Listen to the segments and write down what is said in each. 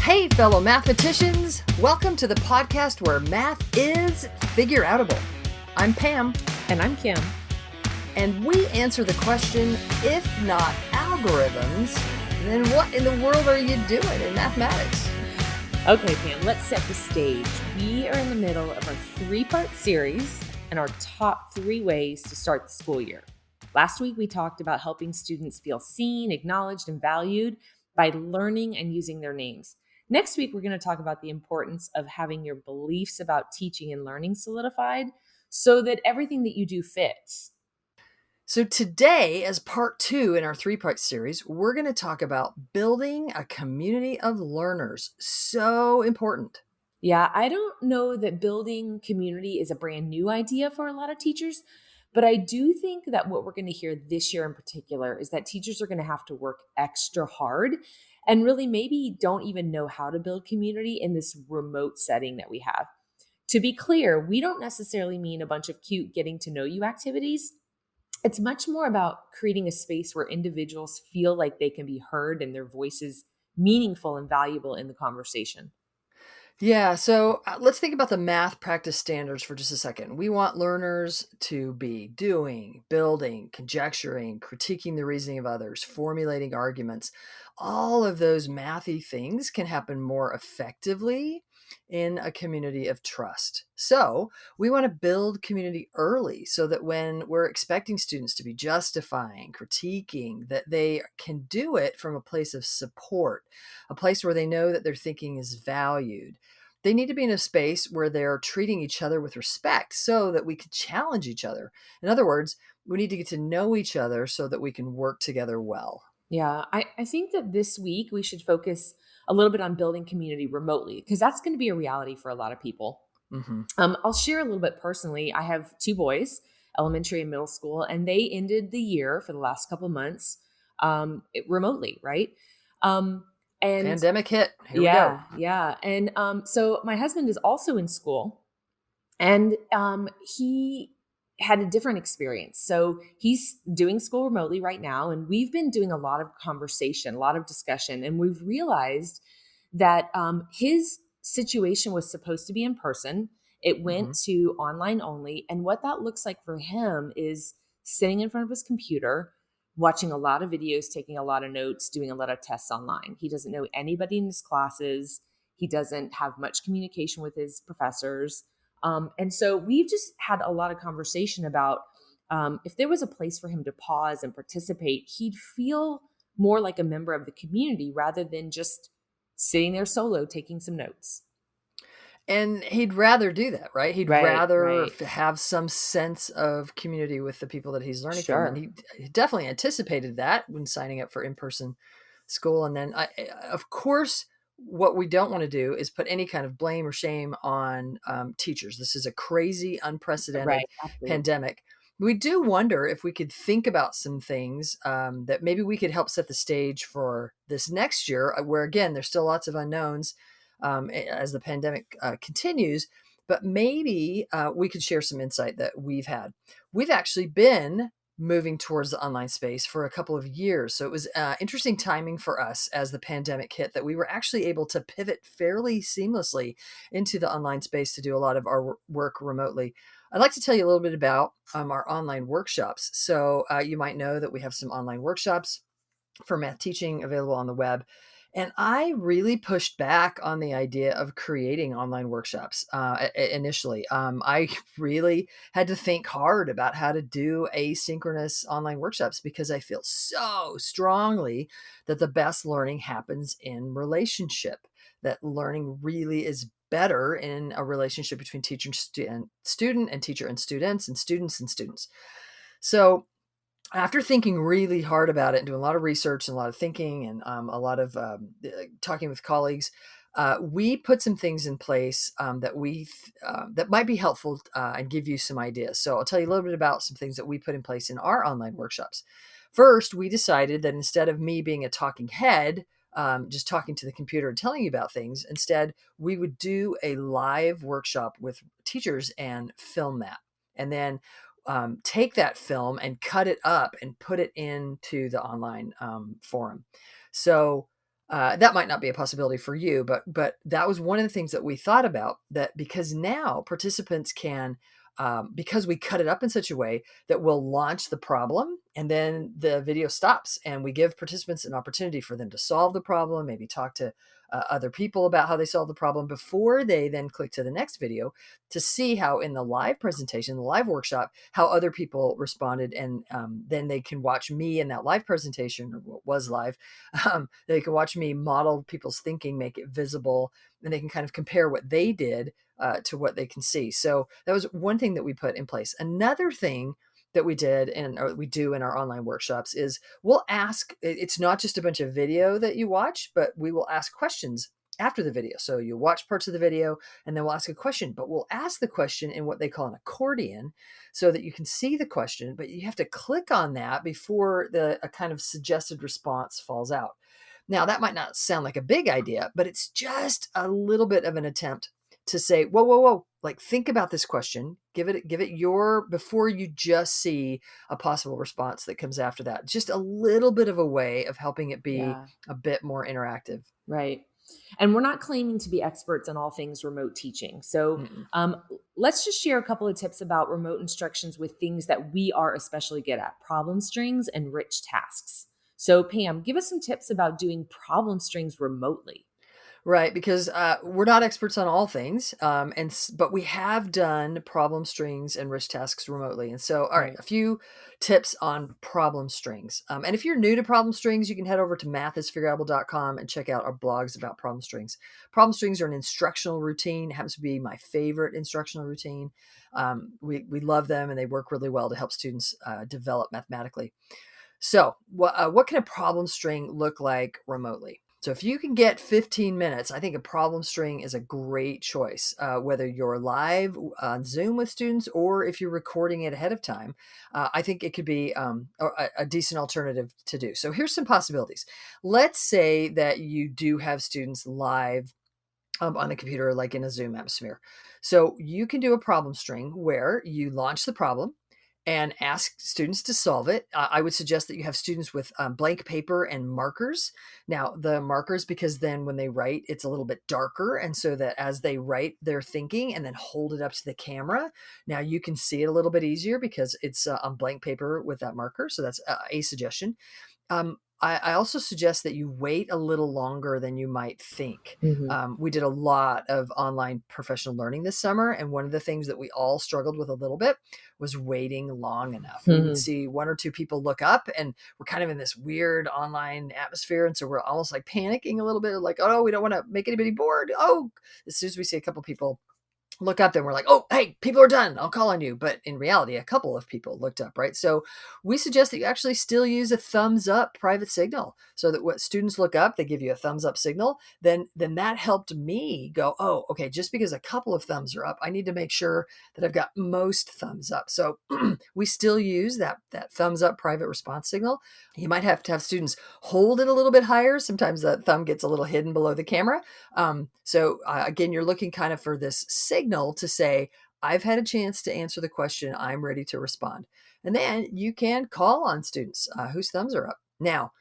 Hey, fellow mathematicians! Welcome to the podcast where math is figure-outable. I'm Pam. And I'm Kim. And we answer the question, if not algorithms, then what in the world are you doing in mathematics? Okay, Pam, let's set the stage. We are in the middle of our three-part series and our top 3 ways to start the school year. Last week, we talked about helping students feel seen, acknowledged, and valued by learning and using their names. Next week, we're going to talk about the importance of having your beliefs about teaching and learning solidified so that everything that you do fits. So today, as part 2 in our 3-part series, we're going to talk about building a community of learners. So important. Yeah, I don't know that building community is a brand new idea for a lot of teachers, but I do think that what we're going to hear this year in particular is that teachers are going to have to work extra hard and really maybe don't even know how to build community in this remote setting that we have. To be clear, we don't necessarily mean a bunch of cute getting to know you activities. It's much more about creating a space where individuals feel like they can be heard and their voices meaningful and valuable in the conversation. Yeah, so let's think about the math practice standards for just a second. We want learners to be doing, building, conjecturing, critiquing the reasoning of others, formulating arguments. All of those mathy things can happen more effectively in a community of trust. So we want to build community early so that when we're expecting students to be justifying, critiquing, that they can do it from a place of support, a place where they know that their thinking is valued. They need to be in a space where they're treating each other with respect so that we can challenge each other. In other words, we need to get to know each other so that we can work together well. Yeah, I think that this week we should focus a little bit on building community remotely because that's going to be a reality for a lot of people. Hmm. I'll share a little bit personally. I have 2 boys, elementary and middle school, and they ended the year for the last couple of months remotely, right? Um, and Pandemic hit. Here we go. yeah. And so my husband is also in school, and he had a different experience. So he's doing school remotely right now. And we've been doing a lot of conversation, a lot of discussion. And we've realized that his situation was supposed to be in person. It Hmm. went to online only. And what that looks like for him is sitting in front of his computer, watching a lot of videos, taking a lot of notes, doing a lot of tests online. He doesn't know anybody in his classes. He doesn't have much communication with his professors. And so we've just had a lot of conversation about if there was a place for him to pause and participate, he'd feel more like a member of the community rather than just sitting there solo taking some notes. And he'd rather do that, right? He'd Right, rather right. have some sense of community with the people that he's learning from. And Sure. he definitely anticipated that when signing up for in-person school. And then, of course, what we don't want to do is put any kind of blame or shame on teachers. This is a crazy, unprecedented Right. Absolutely. pandemic. We do wonder if we could think about some things that maybe we could help set the stage for this next year, where again, there's still lots of unknowns as the pandemic continues. But maybe we could share some insight that we've had. We've actually been moving towards the online space for a couple of years. So it was interesting timing for us as the pandemic hit that we were actually able to pivot fairly seamlessly into the online space to do a lot of our work remotely. I'd like to tell you a little bit about our online workshops. So you might know that we have some online workshops for math teaching available on the web. And I really pushed back on the idea of creating online workshops initially. I really had to think hard about how to do asynchronous online workshops because I feel so strongly that the best learning happens in relationship, that learning really is better in a relationship between teacher and student and teacher and students and students and students. So after thinking really hard about it and doing a lot of research and a lot of thinking and a lot of talking with colleagues, we put some things in place that might be helpful and give you some ideas. So I'll tell you a little bit about some things that we put in place in our online workshops. First, we decided that instead of me being a talking head, just talking to the computer and telling you about things, instead we would do a live workshop with teachers and film that. And then take that film and cut it up and put it into the online forum. So That might not be a possibility for you, but that was one of the things that we thought about, that because now participants can, because we cut it up in such a way that we'll launch the problem and then the video stops and we give participants an opportunity for them to solve the problem, maybe talk to other people about how they solve the problem before they then click to the next video to see how in the live presentation, the live workshop, how other people responded. And then they can watch me in that live presentation, or what was live. They can watch me model people's thinking, make it visible, and they can kind of compare what they did to what they can see. So that was one thing that we put in place. Another thing that we did and or we do in our online workshops is we'll ask, it's not just a bunch of video that you watch, but we will ask questions after the video. So you watch parts of the video and then we'll ask a question, but we'll ask the question in what they call an accordion so that you can see the question, but you have to click on that before a kind of suggested response falls out. Now, that might not sound like a big idea, but it's just a little bit of an attempt to say, whoa, whoa, whoa, like think about this question, give it your, before you just see a possible response that comes after that. Just a little bit of a way of helping it be Yeah. a bit more interactive. Right. And we're not claiming to be experts on all things remote teaching. So Mm-mm. let's just share a couple of tips about remote instructions with things that we are especially good at: problem strings and rich tasks. So, Pam, give us some tips about doing problem strings remotely. Right, because we're not experts on all things, but we have done problem strings and rich tasks remotely. And so, all right, Right. a few tips on problem strings. And if you're new to problem strings, you can head over to mathisfigureoutable.com and check out our blogs about problem strings. Problem strings are an instructional routine. It happens to be my favorite instructional routine. We love them, and they work really well to help students develop mathematically. So, what can a problem string look like remotely? So, if you can get 15 minutes, I think a problem string is a great choice, whether you're live on Zoom with students or if you're recording it ahead of time. I think it could be a decent alternative to do. So, here's some possibilities. Let's say that you do have students live on a computer, like in a Zoom atmosphere. So, you can do a problem string where you launch the problem and ask students to solve it. I would suggest that you have students with blank paper and markers. Now, the markers, because then when they write, it's a little bit darker. And so that as they write their thinking and then hold it up to the camera, now you can see it a little bit easier because it's on blank paper with that marker. So that's a suggestion. I also suggest that you wait a little longer than you might think. Hmm. We did a lot of online professional learning this summer, and one of the things that we all struggled with a little bit was waiting long enough. We would Hmm. see one or two people look up, and we're kind of in this weird online atmosphere, and so we're almost like panicking a little bit, like, oh, we don't want to make anybody bored. Oh, as soon as we see a couple people look up, then we're like, oh, hey, people are done, I'll call on you. But in reality, a couple of people looked up, right? So we suggest that you actually still use a thumbs up private signal, so that when students look up, they give you a thumbs up signal. Then that helped me go, oh, okay, just because a couple of thumbs are up, I need to make sure that I've got most thumbs up. So we still use that thumbs up private response signal. You might have to have students hold it a little bit higher. Sometimes the thumb gets a little hidden below the camera. Again, you're looking kind of for this signal to say, I've had a chance to answer the question. I'm ready to respond. And then you can call on students whose thumbs are up. Now,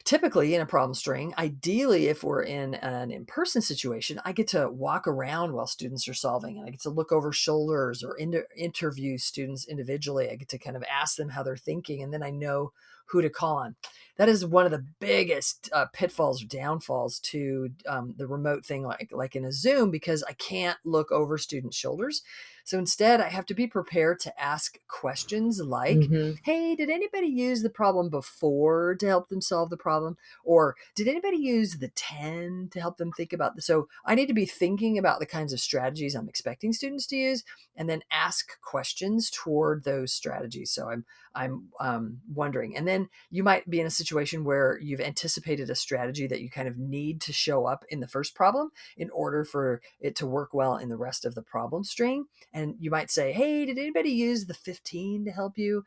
typically in a problem string, ideally, if we're in an in-person situation, I get to walk around while students are solving, and I get to look over shoulders or interview students individually. I get to kind of ask them how they're thinking, and then I know who to call on. That is one of the biggest pitfalls or downfalls to the remote thing, like in a Zoom, because I can't look over students' shoulders. So instead, I have to be prepared to ask questions like, Hmm. hey, did anybody use the problem before to help them solve the problem? Or did anybody use the 10 to help them think about this? So I need to be thinking about the kinds of strategies I'm expecting students to use and then ask questions toward those strategies. So I'm wondering. And then you might be in a situation where you've anticipated a strategy that you kind of need to show up in the first problem in order for it to work well in the rest of the problem string. And you might say, hey, did anybody use the 15 to help you?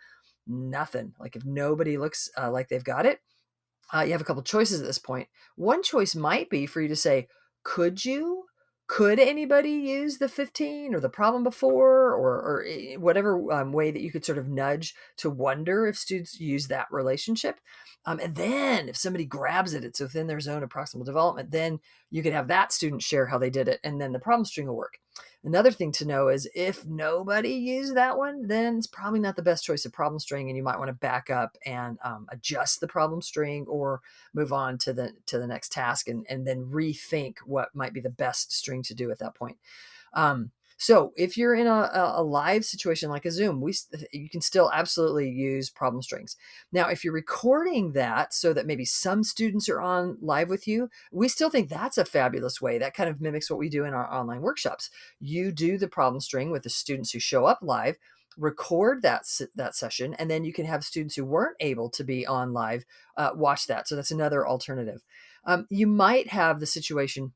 Nothing. Like if nobody looks like they've got it, you have a couple choices at this point. One choice might be for you to say, could you? Could anybody use the 15 or the problem before, or whatever way that you could sort of nudge to wonder if students use that relationship? And then if somebody grabs it, it's within their zone of proximal development, then you could have that student share how they did it, and then the problem string will work. Another thing to know is if nobody used that one, then it's probably not the best choice of problem string, and you might want to back up and adjust the problem string, or move on to the next task, and then rethink what might be the best string to do at that point. Um, so if you're in a live situation like a Zoom, you can still absolutely use problem strings. Now, if you're recording that so that maybe some students are on live with you, we still think that's a fabulous way. That kind of mimics what we do in our online workshops. You do the problem string with the students who show up live, record that session, and then you can have students who weren't able to be on live watch that. So that's another alternative. You might have the situation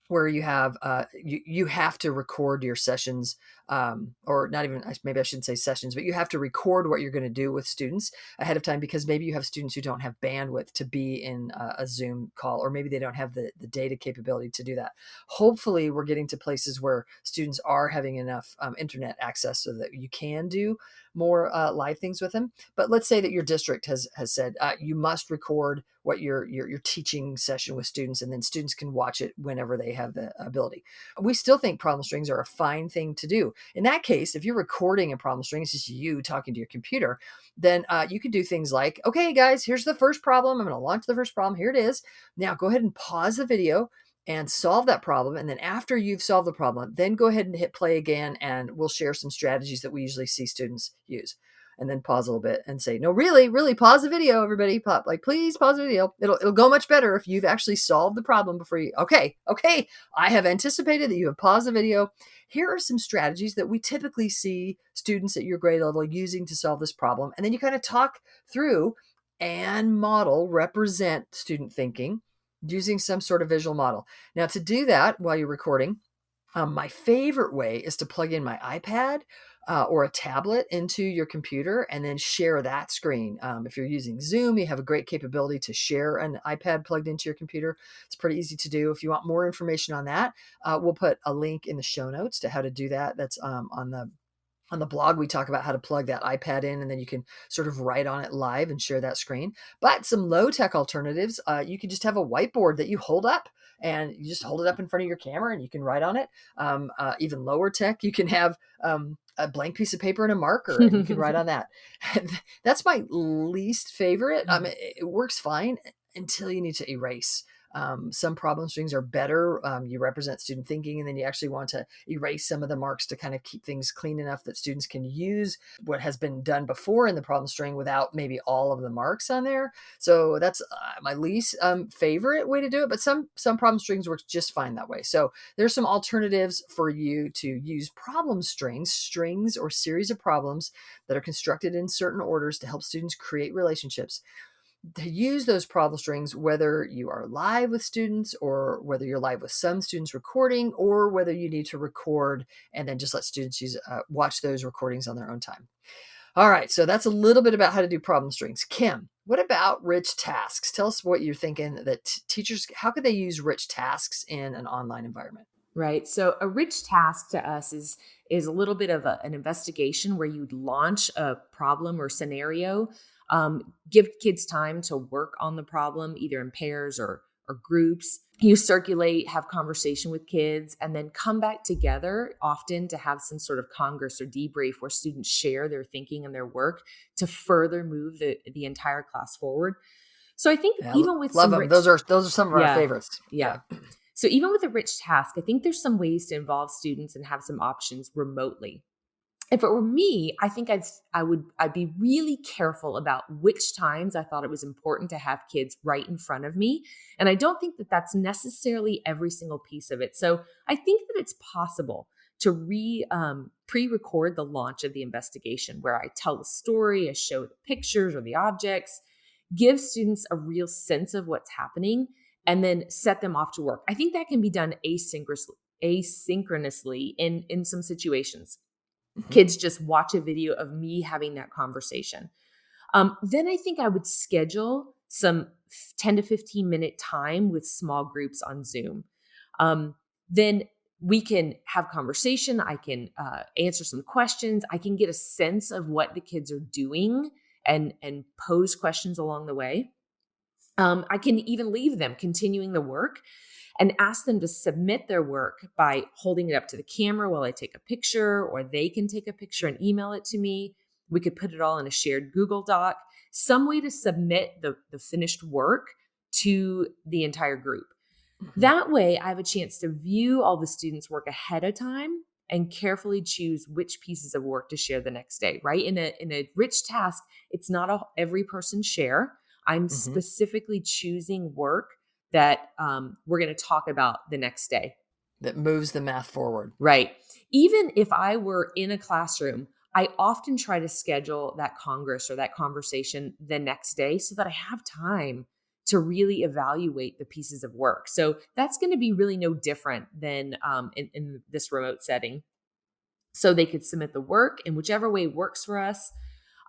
where you have you have to record your sessions, or not even, maybe I shouldn't say sessions, but you have to record what you're going to do with students ahead of time, because maybe you have students who don't have bandwidth to be in a Zoom call, or maybe they don't have the data capability to do that. Hopefully we're getting to places where students are having enough internet access so that you can do more live things with them. But let's say that your district has said you must record what your teaching session with students, and then students can watch it whenever they have the ability. We still think problem strings are a fine thing to do. In that case, if you're recording a problem string, it's just you talking to your computer, then you could do things like, okay, guys, here's the first problem. I'm going to launch the first problem. Here it is. Now go ahead and pause the video and solve that problem. And then after you've solved the problem, then go ahead and hit play again, and we'll share some strategies that we usually see students use. And then pause a little bit and say, no, really pause the video, everybody. Please pause the video. It'll go much better if you've actually solved the problem before you. Okay, I have anticipated that you have paused the video. Here are some strategies that we typically see students at your grade level using to solve this problem. And then you kind of talk through and represent student thinking using some sort of visual model. Now, to do that while you're recording, my favorite way is to plug in my iPad or a tablet into your computer and then share that screen. If you're using Zoom, you have a great capability to share an iPad plugged into your computer. It's pretty easy to do. If you want more information on that, we'll put a link in the show notes to how to do that. That's on the blog. We talk about how to plug that iPad in, and then you can sort of write on it live and share that screen. But some low tech alternatives, you can just have a whiteboard that you hold up, and you just hold it up in front of your camera and you can write on it. Even lower tech, you can have a blank piece of paper and a marker, and you can write on that. That's my least favorite. It works fine until you need to erase. Some problem strings are better. You represent student thinking, and then you actually want to erase some of the marks to kind of keep things clean enough that students can use what has been done before in the problem string without maybe all of the marks on there. So that's my least favorite way to do it, but some problem strings work just fine that way. So there's some alternatives for you to use problem strings or series of problems that are constructed in certain orders to help students create relationships. To use those problem strings, whether you are live with students, or whether you're live with some students recording, or whether you need to record and then just let students watch those recordings on their own time. All right, so that's a little bit about how to do problem strings. Kim, what about rich tasks? Tell us what you're thinking that teachers, how could they use rich tasks in an online environment? Right. So a rich task to us is a little bit of an investigation where you launch a problem or scenario, give kids time to work on the problem either in pairs or groups. You circulate, have conversation with kids, and then come back together often to have some sort of congress or debrief where students share their thinking and their work to further move the entire class forward. So I think Yeah, even with love some them. rich, Those are some of our yeah, favorites. yeah. Yeah. So even with a rich task, I think there's some ways to involve students and have some options remotely. If it were me, I think I'd be really careful about which times I thought it was important to have kids right in front of me. And I don't think that that's necessarily every single piece of it. So I think that it's possible to pre-record the launch of the investigation where I tell the story, I show the pictures or the objects, give students a real sense of what's happening, and then set them off to work. I think that can be done asynchronously in some situations. Mhm. Kids just watch a video of me having that conversation. Then I think I would schedule some 10 to 15 minute time with small groups on Zoom. Then We can have conversation. I can answer some questions. I can get a sense of what the kids are doing and pose questions along the way. I can even leave them continuing the work and ask them to submit their work by holding it up to the camera while I take a picture, or they can take a picture and email it to me. We could put it all in a shared Google Doc, some way to submit the finished work to the entire group. Mhm. That way, I have a chance to view all the students' work ahead of time and carefully choose which pieces of work to share the next day, right? In a rich task, it's not every person share. I'm Mhm. specifically choosing work that we're going to talk about the next day. That moves the math forward. Right. Even if I were in a classroom, I often try to schedule that congress or that conversation the next day so that I have time to really evaluate the pieces of work. So that's going to be really no different than in this remote setting. So they could submit the work in whichever way works for us.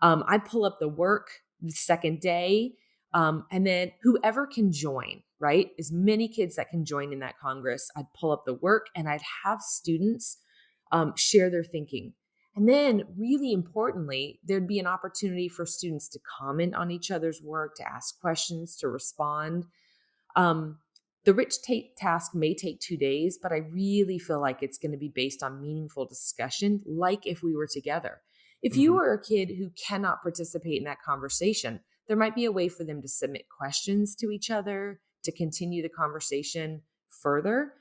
I pull up the work the second day, and then whoever can join, right? As many kids that can join in that Congress, I'd pull up the work and I'd have students share their thinking. And then, really importantly, there'd be an opportunity for students to comment on each other's work, to ask questions, to respond. Um, the task may take 2 days, but I really feel like it's going to be based on meaningful discussion, like if we were together. If you Mhm. are a kid who cannot participate in that conversation, there might be a way for them to submit questions to each other to continue the conversation further.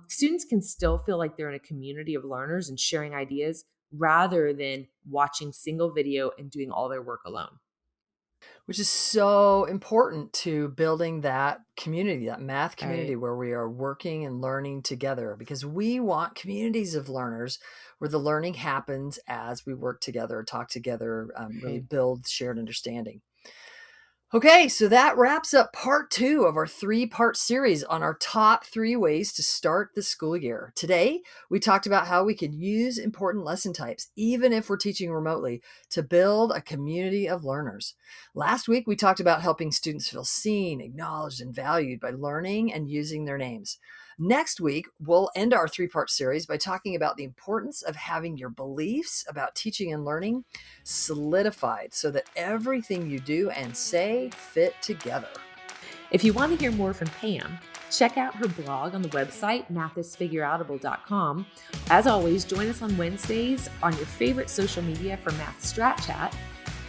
Students can still feel like they're in a community of learners and sharing ideas rather than watching single video and doing all their work alone. Which is so important to building that community, that math community Right. where we are working and learning together, because we want communities of learners where the learning happens as we work together, talk together, really Right. build shared understanding. Okay, so that wraps up part 2 of our 3-part series on our top 3 ways to start the school year. Today, we talked about how we can use important lesson types, even if we're teaching remotely, to build a community of learners. Last week, we talked about helping students feel seen, acknowledged, and valued by learning and using their names. Next week, we'll end our 3-part series by talking about the importance of having your beliefs about teaching and learning solidified so that everything you do and say fit together. If you want to hear more from Pam, check out her blog on the website, mathisfigureoutable.com. As always, join us on Wednesdays on your favorite social media for Math Strat Chat.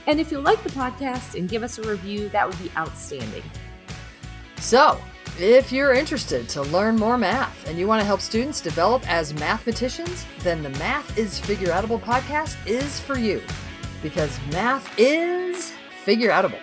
And if you like the podcast and give us a review, that would be outstanding. So, if you're interested to learn more math and you want to help students develop as mathematicians, then the Math is Figureoutable podcast is for you, because math is figureoutable.